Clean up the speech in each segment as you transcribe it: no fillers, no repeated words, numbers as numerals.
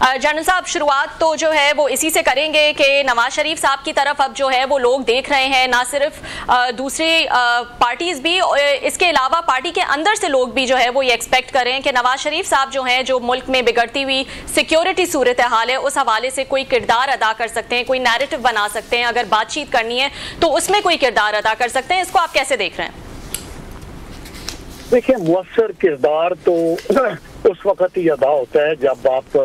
General साहब, शुरुआत तो जो है वो इसी से करेंगे कि नवाज शरीफ साहब की तरफ अब जो है वो लोग देख रहे हैं, ना सिर्फ दूसरी पार्टीज भी, इसके अलावा पार्टी के अंदर से लोग भी जो है वो ये एक्सपेक्ट कर रहे हैं कि नवाज शरीफ साहब जो हैं, जो मुल्क में बिगड़ती हुई सिक्योरिटी सूरत हाल है उस हवाले से कोई किरदार अदा कर सकते हैं, कोई नैरेटिव बना सकते हैं, अगर बातचीत करनी है तो उसमें कोई किरदार अदा कर सकते हैं। इसको आप कैसे देख रहे हैं? देखिए, मुअस्सर किरदार तो उस वक्त ही अदा होता है जब आप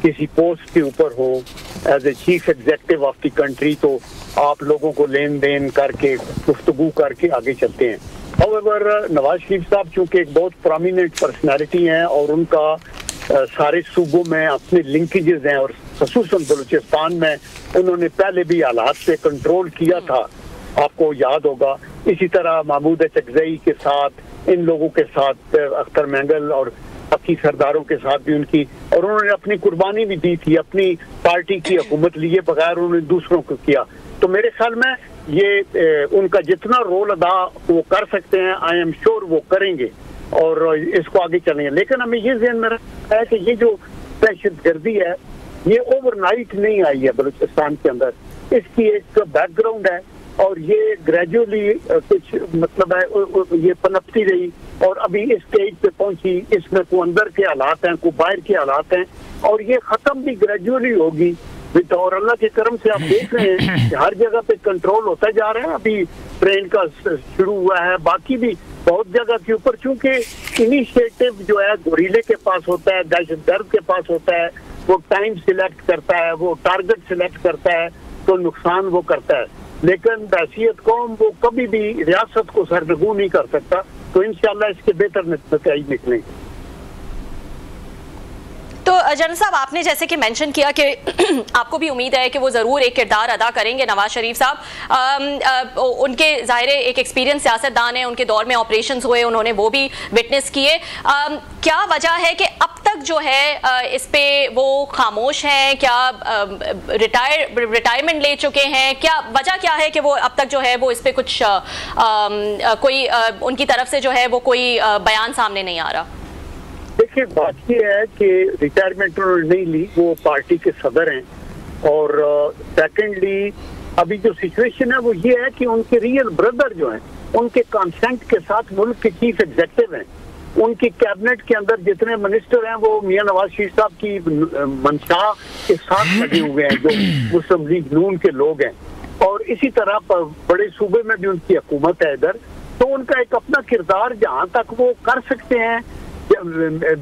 किसी पोस्ट के ऊपर हो as a chief executive of the country, तो आप लोगों को लेन देन करके गुफ्तगू करके आगे चलते हैं। हाउएवर नवाज शरीफ साहब चूंकि एक बहुत प्रोमिनेंट पर्सनैलिटी हैं और उनका सारे सूबों में अपने लिंकेजेस हैं और खसूसन बलूचिस्तान में उन्होंने पहले भी हालात पे कंट्रोल किया था, आपको याद होगा। इसी तरह महमूद चकजई के साथ, इन लोगों के साथ, अख्तर मैंगल और बाकी सरदारों के साथ भी उनकी, और उन्होंने अपनी कुर्बानी भी दी थी, अपनी पार्टी की हुकूमत लिए बगैर उन्होंने दूसरों को किया। तो मेरे ख्याल में ये उनका जितना रोल अदा वो कर सकते हैं, आई एम श्योर वो करेंगे और इसको आगे चलेंगे। लेकिन हमें ये ज़हन में रखना है कि ये जो दहशतगर्दी है ये ओवरनाइट नहीं आई है बलूचिस्तान के अंदर, इसकी एक बैकग्राउंड है और ये ग्रेजुअली कुछ मतलब है ये पनपती रही और अभी इस स्टेज पे पहुंची। इसमें को अंदर के हालात हैं, को बाहर के हालात हैं और ये खत्म भी ग्रेजुअली होगी। और अल्लाह के करम से आप देख रहे हैं कि हर जगह पे कंट्रोल होता जा रहा है। अभी ट्रेन का शुरू हुआ है, बाकी भी बहुत जगह के ऊपर, चूंकि इनिशिएटिव जो है गोरीले के पास होता है, दहशतगर्द के पास होता है, वो टाइम सिलेक्ट करता है, वो टारगेट सिलेक्ट करता है, तो नुकसान वो करता है। लेकिन बहसीयत कौम वो कभी भी रियासत को सरनगू नहीं कर सकता। तो इंशाल्लाह इसके बेहतर नतीजे निकलेंगे। तो जनरल साहब, आपने जैसे कि मेंशन किया कि आपको भी उम्मीद है कि वो ज़रूर एक किरदार अदा करेंगे नवाज शरीफ साहब। उनके ज़ाहिर एक एक्सपीरियंस सियासतदान है, उनके दौर में ऑपरेशंस हुए, उन्होंने वो भी विटनेस किए। क्या वजह है कि अब तक जो है इस पे वो खामोश हैं? क्या रिटायरमेंट ले चुके हैं? क्या वजह क्या है कि वो अब तक जो है वो इस पे कुछ कोई उनकी तरफ से जो है वो कोई बयान सामने नहीं आ रहा? देखिए, बात यह है कि रिटायरमेंट उन्होंने नहीं ली, वो पार्टी के सदर हैं और सेकेंडली अभी जो सिचुएशन है वो ये है कि उनके रियल ब्रदर जो हैं उनके कंसेंट के साथ मुल्क के चीफ एग्जेक्टिव हैं। उनकी कैबिनेट के अंदर जितने मिनिस्टर हैं वो मियां नवाज शरीफ साहब की मंशा के साथ लगे हुए हैं, जो मुस्लिम लीग नून के लोग हैं। और इसी तरह बड़े सूबे में भी उनकी हुकूमत है इधर, तो उनका एक अपना किरदार जहाँ तक वो कर सकते हैं,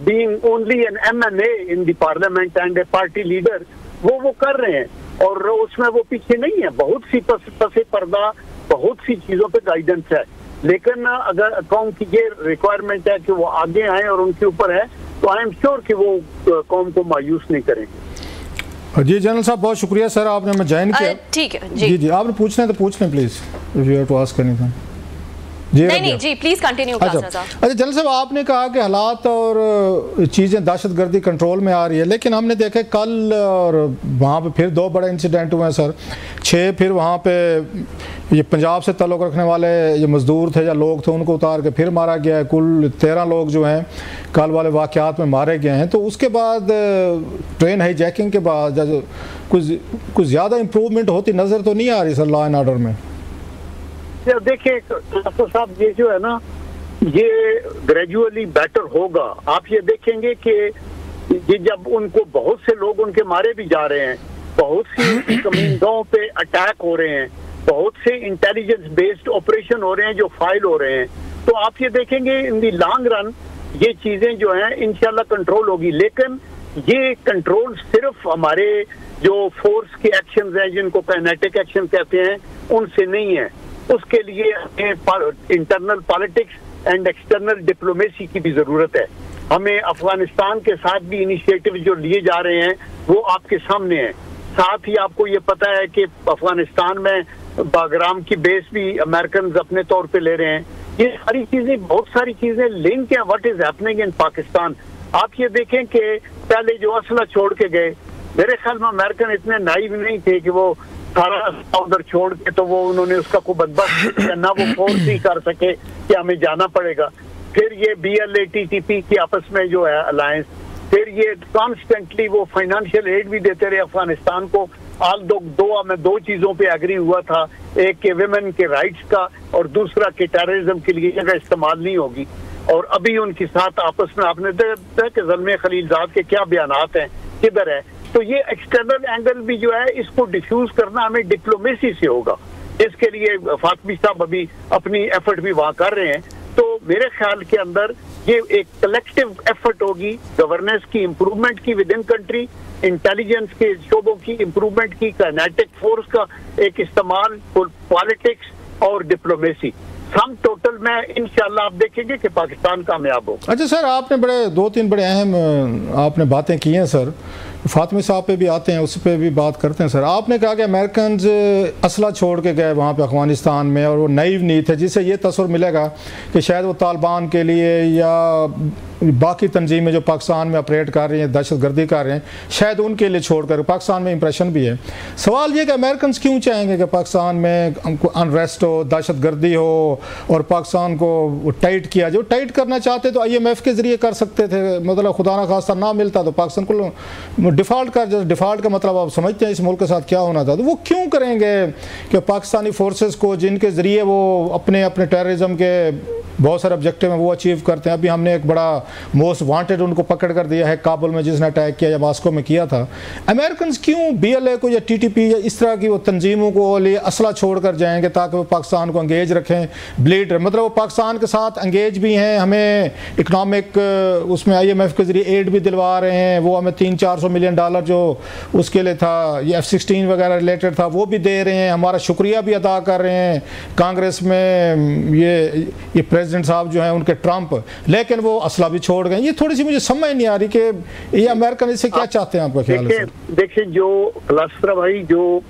being only an MNA in the parliament and a party leader, वो कर रहे हैं और उसमें वो पीछे नहीं है। बहुत सी पसे पर्दा बहुत सी चीजों पे गाइडेंस है, लेकिन अगर कौम की ये रिक्वायरमेंट है कि वो आगे आए और उनके ऊपर है, तो आई एम श्योर कि वो कौम को मायूस नहीं करेंगे। जी जनरल साहब, बहुत शुक्रिया सर, आपने हमें ज्वाइन किया। ठीक है जी, आपने पूछना है तो पूछ लें please, if you have to ask anything. नहीं जी, प्लीज कंटिन्यू। अच्छा जनरल साहब, आपने कहा कि हालात और चीज़ें दहशतगर्दी कंट्रोल में आ रही है, लेकिन हमने देखा कल और वहाँ पे फिर 2 बड़े इंसिडेंट हुए हैं सर। 6 फिर वहाँ पे ये पंजाब से ताल्लुक़ रखने वाले ये मज़दूर थे या लोग थे, उनको उतार के फिर मारा गया है। कुल 13 लोग जो हैं कल वाले वाक़यात में मारे गए हैं। तो उसके बाद ट्रेन हाईजैकिंग के बाद कुछ ज़्यादा इम्प्रूवमेंट होती नज़र तो नहीं आ रही सर लॉ एंड ऑर्डर में? देखिए डॉक्टर साहब, ये जो है ना ये ग्रेजुअली बेटर होगा। आप ये देखेंगे कि ये जब उनको बहुत से लोग उनके मारे भी जा रहे हैं, बहुत सी कमींदों पे अटैक हो रहे हैं, बहुत से इंटेलिजेंस बेस्ड ऑपरेशन हो रहे हैं जो फाइल हो रहे हैं, तो आप ये देखेंगे इन दी लॉन्ग रन ये चीजें जो हैं इंशाल्लाह कंट्रोल होगी। लेकिन ये कंट्रोल सिर्फ हमारे जो फोर्स के एक्शन हैं, जिनको काइनेटिक एक्शन कहते हैं, उनसे नहीं है। उसके लिए internal politics and external diplomacy की भी जरूरत है। हमें अफगानिस्तान के साथ भी इनिशिएटिव जो लिए जा रहे हैं वो आपके सामने है। साथ ही आपको ये पता है कि अफगानिस्तान में बागराम की बेस भी अमेरिकन अपने तौर पे ले रहे हैं। ये सारी चीजें, बहुत सारी चीजें लिंक है what is happening in Pakistan. आप ये देखें कि पहले जो असला छोड़ के गए, मेरे ख्याल में अमेरिकन इतने नाइव नहीं थे कि वो सारा उधर छोड़ के तो वो उन्होंने उसका कोई बंदोबस्त करना वो फोर्स ही कर सके कि हमें जाना पड़ेगा। फिर ये BLA TTP की आपस में जो है अलायंस, फिर ये कॉन्स्टेंटली वो फाइनेंशियल एड भी देते रहे अफगानिस्तान को। मैं दो चीजों पे एग्री हुआ था, एक के विमेन के राइट्स का और दूसरा के टेररिज्म के लिए जगह इस्तेमाल नहीं होगी। और अभी उनके साथ आपस में आपने देखा कि ज़ल्मे खलीलजाद के क्या बयानात हैं, किधर है। तो ये एक्सटर्नल एंगल भी जो है इसको डिफ्यूज करना हमें डिप्लोमेसी से होगा। इसके लिए फातमी साहब अभी अपनी एफर्ट भी वहाँ कर रहे हैं। तो मेरे ख्याल के अंदर ये एक कलेक्टिव एफर्ट होगी गवर्नेंस की इम्प्रूवमेंट की विद इन कंट्री, इंटेलिजेंस के शोबों की इम्प्रूवमेंट की, काइनेटिक फोर्स का एक इस्तेमाल, पॉलिटिक्स और डिप्लोमेसी, सम टोटल में इंशाल्लाह आप देखेंगे कि पाकिस्तान कामयाब हो। अच्छा सर, आपने दो तीन बड़े अहम आपने बातें की हैं सर, फातमी साहब पे भी आते हैं, उस पर भी बात करते हैं सर। आपने कहा कि अमेरिकन असला छोड़ के गए वहाँ पे अफगानिस्तान में और वो नईव नहीं थे, जिससे ये तस्वर मिलेगा कि शायद वो तालिबान के लिए या बाकी तंजीमें जो पाकिस्तान में ऑपरेट कर रही हैं, दहशतगर्दी कर रहे हैं, शायद उनके लिए छोड़कर पाकिस्तान में इंप्रेशन भी है। सवाल ये कि अमेरिकन क्यों चाहेंगे कि पाकिस्तान में अनरेस्ट हो, दहशतगर्दी हो और पाकिस्तान को टाइट किया जाए? टाइट करना चाहते तो IMF के ज़रिए कर सकते थे, मतलब खुदा ना खास्ता ना मिलता तो पाकिस्तान को डिफ़ॉल्ट का मतलब आप समझते हैं इस मुल्क के साथ क्या होना था। तो वो क्यों करेंगे कि पाकिस्तानी फोर्सेस को, जिनके ज़रिए वो अपने टेररिज्म के बहुत सारे ऑब्जेक्टिव हैं वो अचीव करते हैं। अभी हमने एक बड़ा मोस्ट वांटेड उनको पकड़ कर दिया है काबुल में, जिसने अटैक किया या मास्को में किया था। अमेरिकन क्यों BLA को या TTP या इस तरह की वो तंजीमों को लिए असला छोड़ कर जाएंगे ताकि वो पाकिस्तान को एंगेज रखें, ब्लीड, मतलब वो पाकिस्तान के साथ एंगेज भी हैं, हमें इकनॉमिक उसमें IMF के ज़रिए एड भी दिलवा रहे हैं, वो हमें $300-400 मिलियन जो उसके लिए था, ये F-16 वगैरह रिलेटेड था वो भी दे रहे हैं, हमारा शुक्रिया भी अदा कर रहे हैं कांग्रेस में ये प्रेसिडेंट साहब जो हैं उनके ट्रंप, लेकिन वो असला भी छोड़ गए। ये थोड़ी सी मुझे समझ नहीं आ रही कि ये अमेरिकन इससे क्या चाहते हैं आपका ख्याल है? देखिए जो क्लस्टर भाई, जो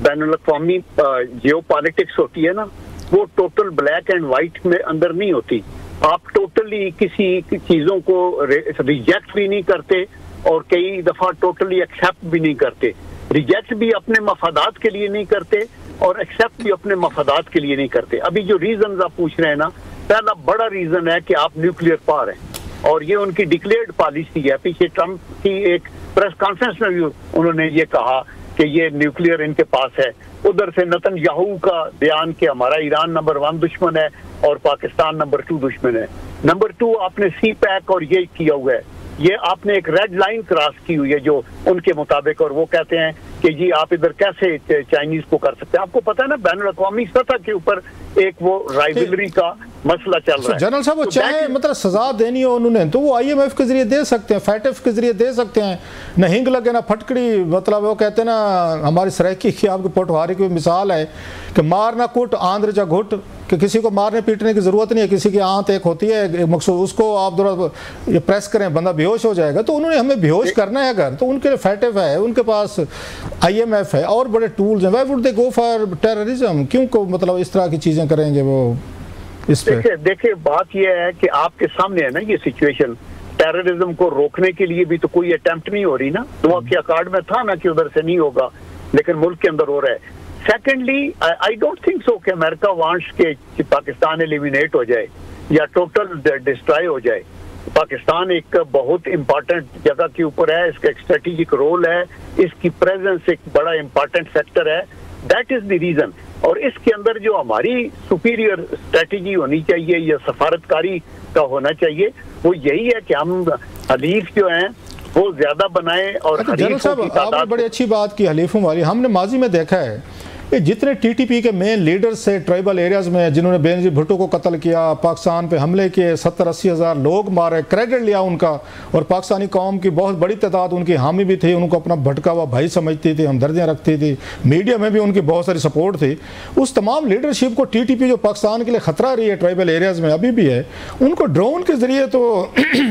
बैनुल-अक़वामी जियोपॉलिटिक्स होती है ना, वो टोटल ब्लैक एंड व्हाइट में अंदर नहीं होती। आप टोटली किसी चीजों को रिजेक्ट भी नहीं करते और कई दफा टोटली एक्सेप्ट भी नहीं करते। रिजेक्ट भी अपने मफादात के लिए नहीं करते और एक्सेप्ट भी अपने मफादात के लिए नहीं करते। अभी जो रीजन आप पूछ रहे हैं ना, पहला बड़ा रीजन है कि आप न्यूक्लियर पावर हैं और ये उनकी डिक्लेयर्ड पॉलिसी है। पीछे ट्रंप की एक प्रेस कॉन्फ्रेंस में भी उन्होंने ये कहा कि ये न्यूक्लियर इनके पास है। उधर से नेतन्याहू का बयान कि हमारा ईरान नंबर 1 दुश्मन है और पाकिस्तान नंबर 2 दुश्मन है। नंबर 2 आपने CPEC और ये किया हुआ है, ये आपने एक रेड लाइन क्रॉस की हुई है जो उनके मुताबिक, और वो कहते हैं कि जी आप इधर कैसे चाइनीज को कर सकते हैं। आपको पता है ना बैनुल-अक़वामी सतह के ऊपर एक वो राइवलरी का मसला चल रहा है। जनरल साहब वो चाहे मतलब सजा देनी हो उन्होंने तो वो IMF के जरिए दे सकते हैं, FATF के जरिए दे सकते हैं, न हिंग लगे ना फटकड़ी। मतलब वो कहते हैं ना, हमारी सराइकी की आपकी पोटवारी की मिसाल है कि मार ना कुट आंध्र जा घुट, कि किसी को मारने पीटने की जरूरत नहीं है, किसी की आंत एक होती है मकसूद, उसको आप ये प्रेस करें बंदा बेहोश हो जाएगा। तो उन्होंने हमें बेहोश करना है अगर, तो उनके लिए FATF है, उनके पास IMF है और बड़े टूल्स हैं। Why would they go for terrorism? क्यों को मतलब इस तरह की चीजें करेंगे वो इस पे? देखिए बात यह है कि आपके सामने है ना ये सिचुएशन, टेररिज्म को रोकने के लिए भी तो कोई अटेम्प्ट नहीं हो रही ना। दुआ के अकार्ड में था ना कि उधर से नहीं होगा, लेकिन मुल्क के अंदर हो रहा है। Secondly I don't think so कि अमेरिका वांट्स कि पाकिस्तान एलिमिनेट हो जाए या टोटल डिस्ट्रॉय हो जाए। पाकिस्तान एक बहुत इंपॉर्टेंट जगह के ऊपर है, इसका एक स्ट्रेटेजिक रोल है, इसकी प्रेजेंस एक बड़ा इंपॉर्टेंट फैक्टर है। That is the reason. और इसके अंदर जो हमारी सुपीरियर स्ट्रेटेजी होनी चाहिए या सफारतकारी का होना चाहिए, वो यही है कि हम हलीफ जो हैं वो ज्यादा बनाएं। और जनरल साहब आपने बड़ी अच्छी बात की हलीफों वाली। हमने माजी में देखा है जितने TTP के मेन लीडर्स थे ट्राइबल एरियाज में, जिन्होंने बेनजीर भुट्टो को कत्ल किया, पाकिस्तान पे हमले किए, 70-80 हज़ार लोग मारे, क्रेडिट लिया उनका, और पाकिस्तानी कौम की बहुत बड़ी तादाद उनकी हामी भी थी, उनको अपना भटका हुआ भाई समझती थी, हमदर्दियाँ रखती थी, मीडिया में भी उनकी बहुत सारी सपोर्ट थी। उस तमाम लीडरशिप को TTP जो पाकिस्तान के लिए ख़तरा रही है ट्राइबल एरियाज में अभी भी है, उनको ड्रोन के ज़रिए तो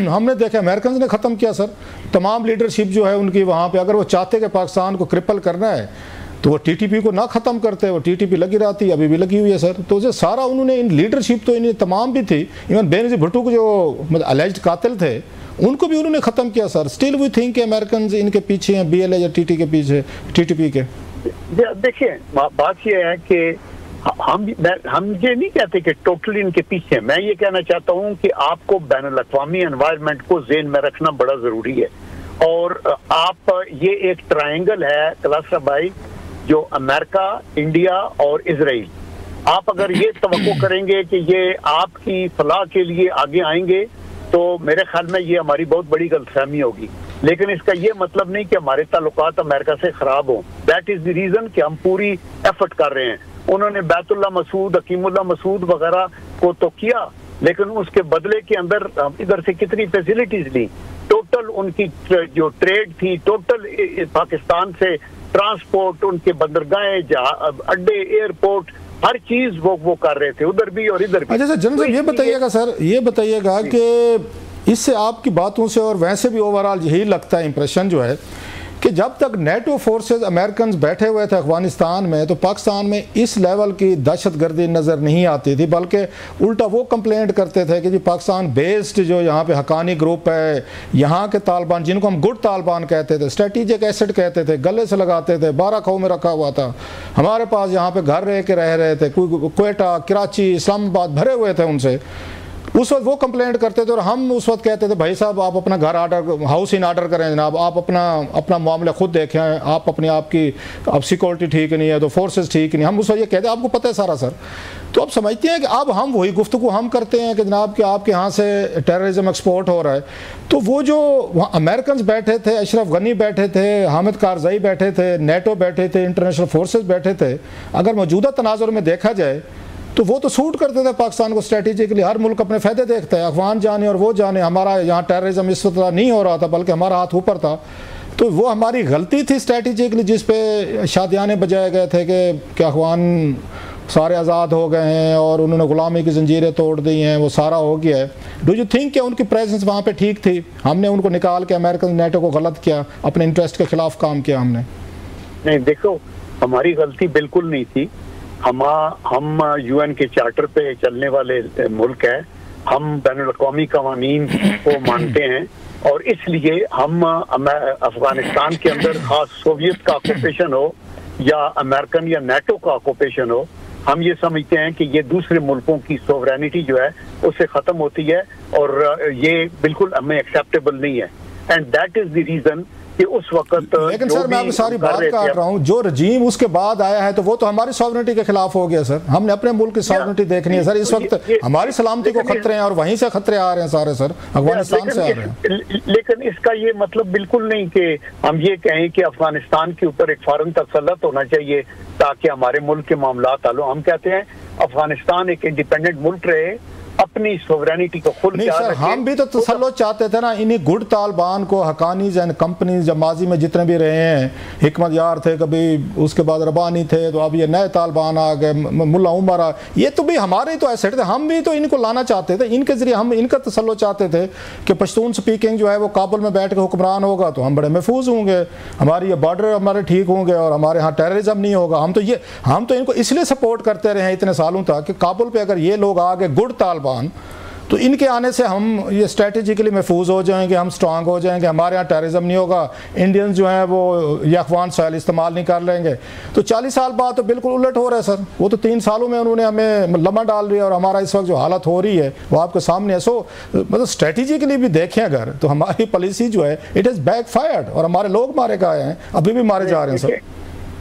हमने देखा अमेरिकन ने ख़त्म किया सर। तमाम लीडरशिप जो है उनकी वहाँ पर, अगर वो चाहते कि पाकिस्तान को क्रिपल करना है तो वो TTP को ना ख़त्म करते, वो TTP लगी रहती, अभी भी लगी हुई है सर। तो जो सारा उन्होंने इन लीडरशिप तो इन्हें तमाम भी थी, इवन बेनजीर भुट्टो को जो मतलब अलेज्ड कातिल थे उनको भी उन्होंने ख़त्म किया सर। स्टिल वी थिंक कि अमेरिकन इनके पीछे हैं, BLA या TTP के पीछे, TTP के। देखिए बात यह है कि हम ये नहीं कहते कि टोटली इनके पीछे। मैं ये कहना चाहता हूँ कि आपको बैनुल-अक़वामी एनवायरनमेंट को ज़हन में रखना बड़ा ज़रूरी है। और आप ये एक ट्रायंगल है कलासा भाई, जो अमेरिका, इंडिया और इजराइल, आप अगर ये तवक्को करेंगे कि ये आपकी फलाह के लिए आगे आएंगे तो मेरे ख्याल में ये हमारी बहुत बड़ी गलतफहमी होगी। लेकिन इसका ये मतलब नहीं कि हमारे ताल्लुकात अमेरिका से खराब हों। दैट इज द रीजन कि हम पूरी एफर्ट कर रहे हैं। उन्होंने बैतुल्ला मसूद, हकीमुल्ला मसूद वगैरह को तो किया, लेकिन उसके बदले के अंदर इधर से कितनी फैसिलिटीज ली। टोटल उनकी जो ट्रेड थी, टोटल पाकिस्तान से ट्रांसपोर्ट, उनके बंदरगाहें, अड्डे, एयरपोर्ट, हर चीज वो कर रहे थे, उधर भी और इधर भी। अच्छा सर, जनरल ये बताइएगा सर, ये बताइएगा कि इससे आपकी बातों से और वैसे भी ओवरऑल यही लगता है इंप्रेशन जो है कि जब तक नेटो फोर्सेस अमेरिकन बैठे हुए थे अफगानिस्तान में, तो पाकिस्तान में इस लेवल की दहशतगर्दी नज़र नहीं आती थी, बल्कि उल्टा वो कंप्लेंट करते थे कि जी पाकिस्तान बेस्ड जो यहाँ पे हकानी ग्रुप है, यहाँ के तालिबान जिनको हम गुड तालिबान कहते थे, स्ट्रेटेजिक एसेट कहते थे, गले से लगाते थे, 12 खाओ में रखा हुआ था, हमारे पास यहाँ पे घर रह के रह रहे थे, क्वेटा, कराची, इस्लामाबाद भरे हुए थे उनसे। उस वक्त वो कंप्लेंट करते थे और हम उस वक्त कहते थे भाई साहब आप अपना घर ऑर्डर, हाउस इन ऑर्डर करें जनाब, आप अपना मामला खुद देखें, आप अपने आप की अब सिक्योरिटी ठीक नहीं है तो फोर्सेस ठीक नहीं। हम उस वक्त ये कहते हैं आपको पता है सारा सर। तो आप समझते हैं कि अब हम वही गुफ्तगू हम करते हैं कि जनाब कि आपके यहाँ से टेररिज्म एक्सपोर्ट हो रहा है। तो वो जो वहाँ अमेरिकन बैठे थे, अशरफ गनी बैठे थे, हामिद कारज़ई बैठे थे, नेटो बैठे थे, इंटरनेशनल फोर्सेस बैठे थे, अगर मौजूदा तनाजुर में देखा जाए तो वो तो सूट करते थे पाकिस्तान को स्ट्रेटेजिकली। हर मुल्क अपने फ़ायदे देखता है, अफगान जाने और वो जाने, हमारा यहाँ टेररिज्म इस तरह नहीं हो रहा था बल्कि हमारा हाथ ऊपर था। तो वो हमारी गलती थी स्ट्रेटेजिकली जिस पे शादियाने बजाए गए थे कि अफगान सारे आज़ाद हो गए हैं और उन्होंने ग़ुलामी की जंजीरें तोड़ दी हैं, वो सारा हो गया है। डू यू थिंक कि उनकी प्रेजेंस वहाँ पे ठीक थी? हमने उनको निकाल के अमेरिकन नेटो को गलत किया, अपने इंटरेस्ट के खिलाफ काम किया हमने? नहीं, देखो हमारी गलती बिल्कुल नहीं थी। हम यूएन के चार्टर पे चलने वाले मुल्क है, हम बैनुल-अक़वामी क़वानीन को मानते हैं और इसलिए हम अफगानिस्तान के अंदर खास सोवियत का ऑक्यूपेशन हो या अमेरिकन या नेटो का ऑक्यूपेशन हो, हम ये समझते हैं कि ये दूसरे मुल्कों की सोवरेनिटी जो है उससे ख़त्म होती है और ये बिल्कुल हमें एक्सेप्टेबल नहीं है। And that is the reason कि उस वक्त। लेकिन सर मैं आपकी सारी बात काट रहा हूँ, जो रजीम उसके बाद आया है तो वो तो हमारी सॉवरेनिटी के खिलाफ हो गया सर। हमने अपने मुल्क की सॉवरेनिटी देखनी है सर। इस वक्त हमारी सलामती को खतरे हैं और वहीं से खतरे आ रहे हैं सारे सर, अफगानिस्तान से आ रहे हैं। लेकिन इसका ये मतलब बिल्कुल नहीं कि हम ये कहें कि अफगानिस्तान के ऊपर एक फौरन तसल्लुत होना चाहिए ताकि हमारे मुल्क के मामलात हल हों। हम कहते हैं अफगानिस्तान एक इंडिपेंडेंट मुल्क रहे, अपनी सोवरेनिटी को खुद नहीं सर, हम भी तो तसल्लुत चाहते थे ना। इन्हीं गुड तालिबान को हकानीज एंड कंपनीज जब माजी में जितने भी रहे हैं, हिकमत यार थे, कभी उसके बाद रबानी थे, तो अब ये नए तालिबान आ गए, मुल्ला उमर आ, ये तो भी हमारे तो एसेट थे। हम भी तो इनको लाना चाहते थे, इनके जरिए हम इनका तसल्लुत चाहते थे कि पश्तून स्पीकिंग जो है वो काबुल में बैठ के हुक्मरान होगा तो हम बड़े महफूज होंगे, हमारी ये बॉर्डर हमारे ठीक होंगे और हमारे यहाँ टेररिज्म नहीं होगा। हम तो इनको इसलिए सपोर्ट करते रहे हैं इतने सालों तक कि काबुल पर अगर ये लोग आ गए गुड तालिबान तो इनके आने से हम ये स्ट्रेटेजिकली महफूज हो जाएंगे, हम स्ट्रांग हो जाएंगे, हमारे यहाँ टेररिज्म नहीं होगा, इंडियंस जो हैं वो ये अफगान सैल इस्तेमाल नहीं कर लेंगे। तो 40 साल बाद तो बिल्कुल उलट हो रहा है सर। वो तो 3 सालों में उन्होंने हमें लम्हा डाल दिया और हमारा इस वक्त जो हालत हो रही है वो आपके सामने है। सो मतलब स्ट्रेटेजिकली भी देखें अगर तो हमारी पॉलिसी जो है इट इज़ बैकफायर्ड और हमारे लोग मारे गए हैं, अभी भी मारे जा रहे हैं सर।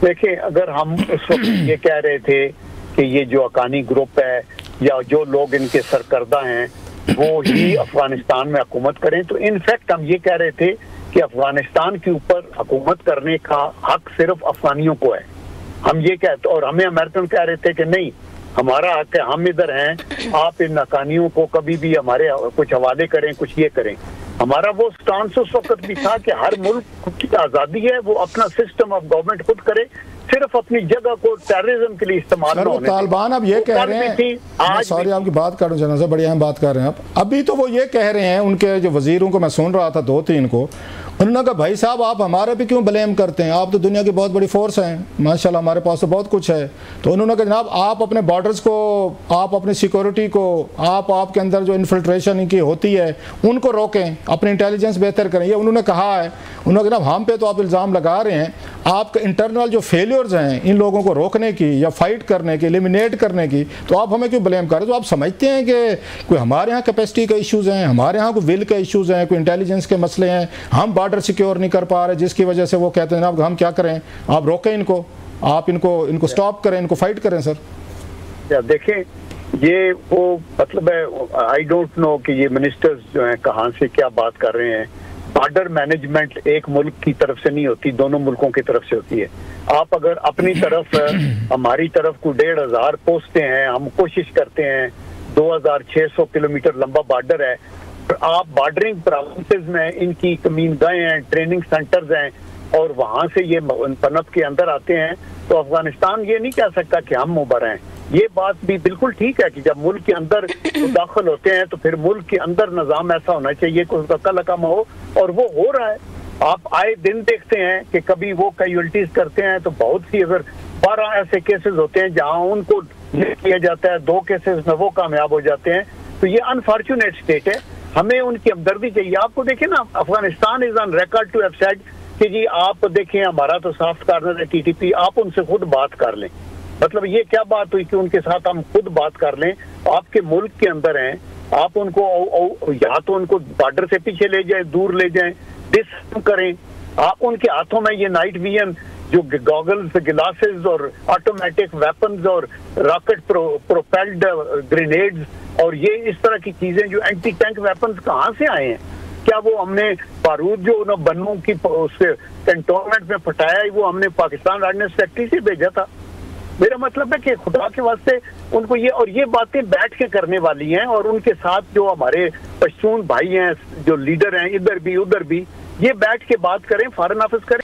देखिए, अगर हम उस वक्त ये कह रहे थे कि ये जो हकानी ग्रुप है या जो लोग इनके सरकर्दा हैं वो ही अफगानिस्तान में हुकूमत करें, तो इनफैक्ट हम ये कह रहे थे कि अफगानिस्तान के ऊपर हुकूमत करने का हक सिर्फ अफगानियों को है। हम ये कहते और हमें अमेरिकन कह रहे थे कि नहीं, हमारा हक है, हम इधर हैं, आप इन हकानियों को कभी भी हमारे कुछ हवाले करें, कुछ ये करें। हमारा वो स्टांस उस वक्त भी था कि हर मुल्क की आज़ादी है, वो अपना सिस्टम ऑफ गवर्नमेंट खुद करे, सिर्फ अपनी जगह को टेररिज्म के लिए इस्तेमाल ना होने। तालिबान अब ये कह रहे हैं, सॉरी आपकी बात कर रहा हूँ, बढ़िया हम बात कर रहे हैं आप। अभी तो वो ये कह रहे हैं, उनके जो वजीरों को मैं सुन रहा था 2-3 को, उन्होंने कहा भाई साहब आप हमारे पे क्यों ब्लेम करते हैं, आप तो दुनिया की बहुत बड़ी फोर्स हैं, माशाल्लाह हमारे पास तो बहुत कुछ है। तो उन्होंने कहा जनाब आप अपने बॉर्डर्स को, आप अपनी सिक्योरिटी को, आपके अंदर जो इन्फिल्ट्रेशन इनकी होती है उनको रोकें, अपनी इंटेलिजेंस बेहतर करें, ये उन्होंने कहा है। उन्होंने कहा हम पे तो आप इल्ज़ाम लगा रहे हैं, आपका इंटरनल जो फेलियर्स हैं इन लोगों को रोकने की या फाइट करने की, एलिमिनेट करने की, तो आप हमें क्यों ब्लेम कर रहे हो? तो आप समझते हैं कि कोई हमारे यहाँ कैपेसिटी के इश्यूज़ हैं, हमारे यहाँ कोई विल के इश्यूज़ हैं, कोई इंटेलिजेंस के मसले हैं, हम बॉर्डर सिक्योर नहीं कर पा रहे, जिसकी वजह से वो कहते हैं अब हम क्या करें, आप रोकें इनको, आप इनको स्टॉप करें, इनको फाइट करें। सर देखें, ये वो मतलब है, आई डोंट नो कि ये मिनिस्टर्स जो हैं कहाँ से क्या बात कर रहे हैं। बॉर्डर मैनेजमेंट एक मुल्क की तरफ से नहीं होती, दोनों मुल्कों की तरफ से होती है। आप अगर अपनी तरफ हमारी तरफ को 1500 पोस्टें हैं, हम कोशिश करते हैं, 2600 किलोमीटर लंबा बॉर्डर है, आप बॉर्डरिंग प्रोविंसेस में इनकी कमीनगाहें हैं, ट्रेनिंग सेंटर्स हैं, और वहां से ये पनप के अंदर आते हैं, तो अफगानिस्तान ये नहीं कह सकता कि हम मुबर हैं। ये बात भी बिल्कुल ठीक है कि जब मुल्क के अंदर दाखिल होते हैं तो फिर मुल्क के अंदर निज़ाम ऐसा होना चाहिए कि उसका कलकम हो, और वो हो रहा है। आप आए दिन देखते हैं कि कभी वो कैजुअल्टीज करते हैं, तो बहुत सी अगर 12 ऐसे केसेस होते हैं जहां उनको किया जाता है, 2 केसेस में वो कामयाब हो जाते हैं। तो ये अनफॉर्चुनेट स्टेट है, हमें उनकी हमदर्दी चाहिए। आपको देखें ना, Afghanistan is on record to have said कि जी आप देखें हमारा तो सॉफ्ट कॉर्नर है TTP, आप उनसे खुद बात कर लें। मतलब ये क्या बात हुई कि उनके साथ हम खुद बात कर लें? आपके मुल्क के अंदर हैं, आप उनको या तो उनको बॉर्डर से पीछे ले जाएं, दूर ले जाएं, डिसआर्म करें। आप उनके हाथों में ये नाइट विजन जो गॉगल्स, ग्लासेस और ऑटोमेटिक वेपन्स और रॉकेट प्रोपेल्ड ग्रेनेड्स और ये इस तरह की चीजें जो एंटी टैंक वेपन्स कहाँ से आए हैं? क्या वो हमने बारूद जो ना बन्नू की उससे कैंटोनमेंट में फटाया, वो हमने पाकिस्तान ऑर्डिनेंस फैक्ट्री से भेजा था? मेरा मतलब है कि खुदा के वास्ते उनको ये बातें बैठ के करने वाली हैं, और उनके साथ जो हमारे पश्तून भाई हैं, जो लीडर हैं इधर भी उधर भी, ये बैठ के बात करें, फॉरेन ऑफिस करें।